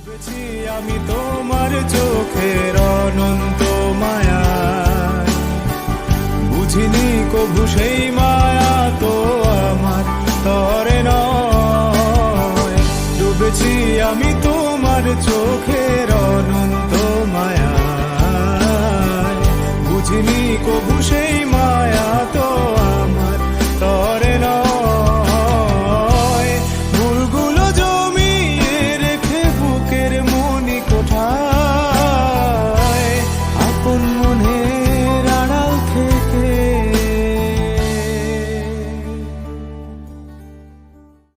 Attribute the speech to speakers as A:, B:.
A: ডুবেছি আমি তোমার চোখের অনন্ত মায়া, বুঝিনি কভু সেই মায়া তো আমার তরে নয়। ডুবেছি আমি তোমার চোখের অনন্ত মায়া, বুঝিনি কভু সেই মায়া তো